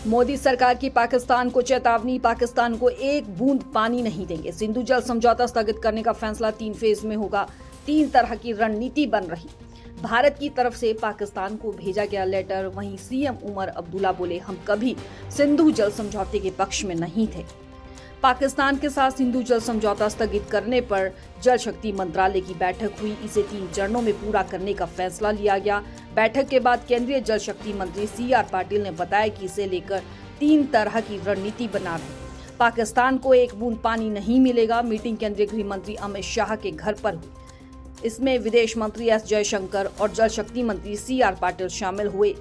मोदी सरकार की पाकिस्तान को चेतावनी, पाकिस्तान को एक बूंद पानी नहीं देंगे। सिंधु जल समझौता स्थगित करने का फैसला 3 फेज में होगा। 3 तरह की रणनीति बन रही। भारत की तरफ से पाकिस्तान को भेजा गया लेटर। वहीं सीएम उमर अब्दुल्ला बोले, हम कभी सिंधु जल समझौते के पक्ष में नहीं थे। पाकिस्तान के साथ सिंधु जल समझौता स्थगित करने पर जल शक्ति मंत्रालय की बैठक हुई। इसे 3 चरणों में पूरा करने का फैसला लिया गया। बैठक के बाद केंद्रीय जल शक्ति मंत्री सीआर पाटिल ने बताया कि इसे लेकर 3 तरह की रणनीति बना रहे। पाकिस्तान को एक बूंद पानी नहीं मिलेगा। मीटिंग केंद्रीय गृह मंत्री अमित शाह के घर पर हुई। इसमें विदेश मंत्री एस जयशंकर और जल शक्ति मंत्री सीआर पाटिल शामिल हुए।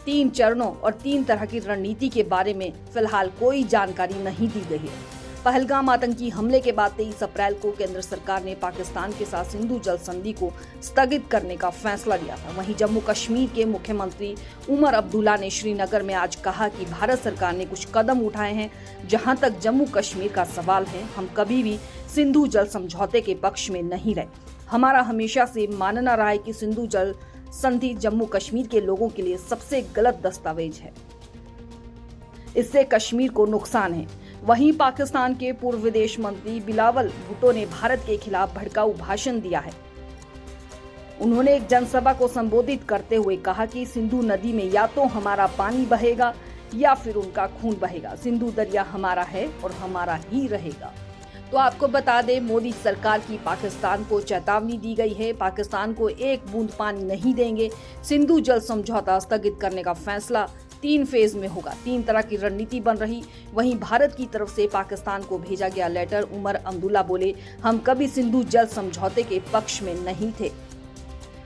3 चरणों और 3 तरह की रणनीति के बारे में फिलहाल कोई जानकारी नहीं दी गई है। पहलगाम आतंकी हमले के बाद 23 अप्रैल को केंद्र सरकार ने पाकिस्तान के साथ सिंधु जल संधि को स्थगित करने का फैसला लिया था। वहीं जम्मू कश्मीर के मुख्यमंत्री उमर अब्दुल्ला ने श्रीनगर में आज कहा कि भारत सरकार ने कुछ कदम उठाए हैं। जहां तक जम्मू कश्मीर का सवाल है, हम कभी भी सिंधु जल समझौते के पक्ष में नहीं रहे। हमारा हमेशा से मानना रहा है कि सिंधु जल संधि जम्मू कश्मीर के लोगों के लिए सबसे गलत दस्तावेज है। इससे कश्मीर को नुकसान है। वहीं पाकिस्तान के पूर्व विदेश मंत्री बिलावल भुट्टो ने भारत के खिलाफ भड़काऊ भाषण दिया है। उन्होंने एक जनसभा को संबोधित करते हुए कहा कि सिंधु नदी में या तो हमारा पानी बहेगा या फिर उनका खून बहेगा। सिंधु दरिया हमारा है और हमारा ही रहेगा। तो आपको बता दें, मोदी सरकार की पाकिस्तान को चेतावनी दी गई है। पाकिस्तान को एक बूंद पानी नहीं देंगे। सिंधु जल समझौता स्थगित करने का फैसला 3 फेज में होगा। 3 तरह की रणनीति बन रही। वहीं भारत की तरफ से पाकिस्तान को भेजा गया लेटर। उमर अब्दुल्ला बोले, हम कभी सिंधु जल समझौते के पक्ष में नहीं थे।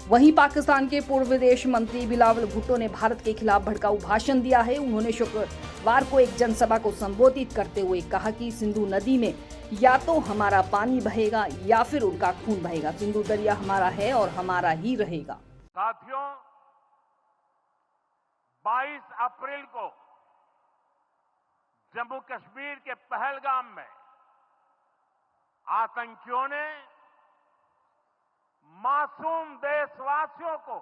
वहीं पाकिस्तान के पूर्व विदेश मंत्री बिलावल भुट्टो ने भारत के खिलाफ भड़काऊ भाषण दिया है। उन्होंने शुक्रवार को एक जनसभा को संबोधित करते हुए कहा कि सिंधु नदी में या तो हमारा पानी बहेगा या फिर उनका खून बहेगा। सिंधु दरिया हमारा है और हमारा ही रहेगा। साथियों, 22 अप्रैल को जम्मू कश्मीर के पहलगाम में आतंकियों ने मासूम देशवासियों को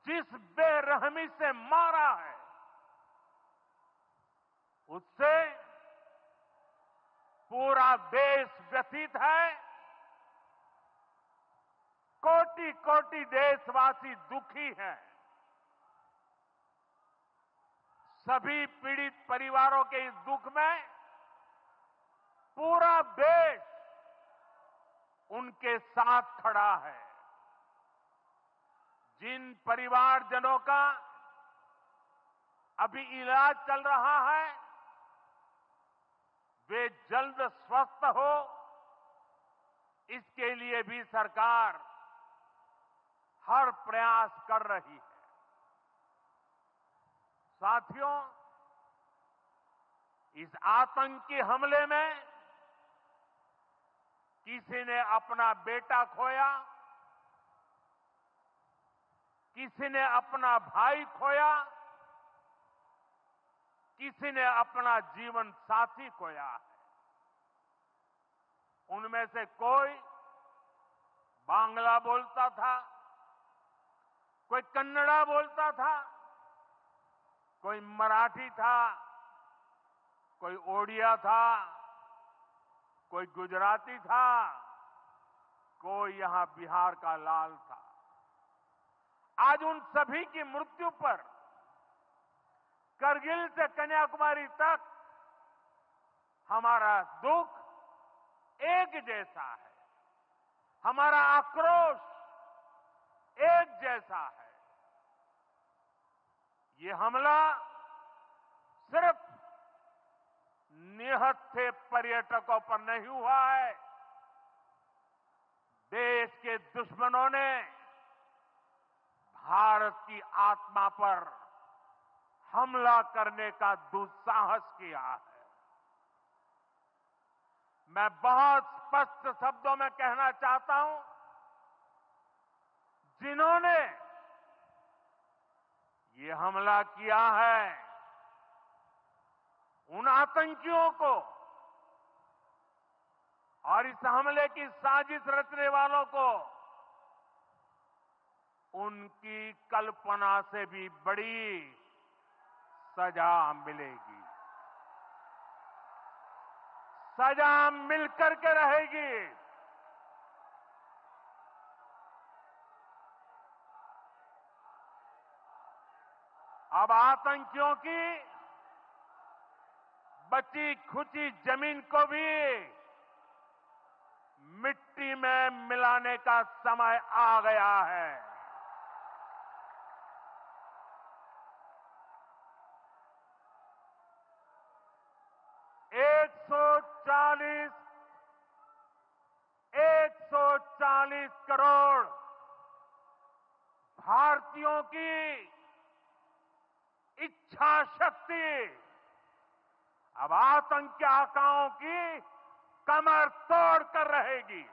जिस बेरहमी से मारा है, उससे पूरा देश व्यथित है। कोटि कोटि देशवासी दुखी हैं। सभी पीड़ित परिवारों के इस दुख में पूरा देश उनके साथ खड़ा है। जिन परिवारजनों का अभी इलाज चल रहा है, वे जल्द स्वस्थ हो, इसके लिए भी सरकार हर प्रयास कर रही है। साथियों, इस आतंकी हमले में किसी ने अपना बेटा खोया, किसी ने अपना भाई खोया, किसी ने अपना जीवन साथी खोया है। उनमें से कोई बांग्ला बोलता था, कोई कन्नड़ा बोलता था, कोई मराठी था, कोई ओडिया था, कोई गुजराती था, कोई यहां बिहार का लाल था। आज उन सभी की मृत्यु पर करगिल से कन्याकुमारी तक हमारा दुख एक जैसा है। हमारा आक्रोश एक जैसा है। ये हमला सिर्फ निहत्थे पर्यटकों पर नहीं हुआ है। देश के दुश्मनों ने भारत की आत्मा पर हमला करने का दुस्साहस किया है। मैं बहुत स्पष्ट शब्दों में कहना चाहता हूं, जिन्होंने ये हमला किया है, उन आतंकियों को और इस हमले की साजिश रचने वालों को उनकी कल्पना से भी बड़ी सजा मिलेगी। सजा मिलकर के रहेगी। अब आतंकियों की बची खुची जमीन को भी मिट्टी में मिलाने का समय आ गया है। एक सौ चालीस करोड़ भारतीयों की इच्छा शक्ति अब आतंकी आकाओं की कमर तोड़ कर रहेगी।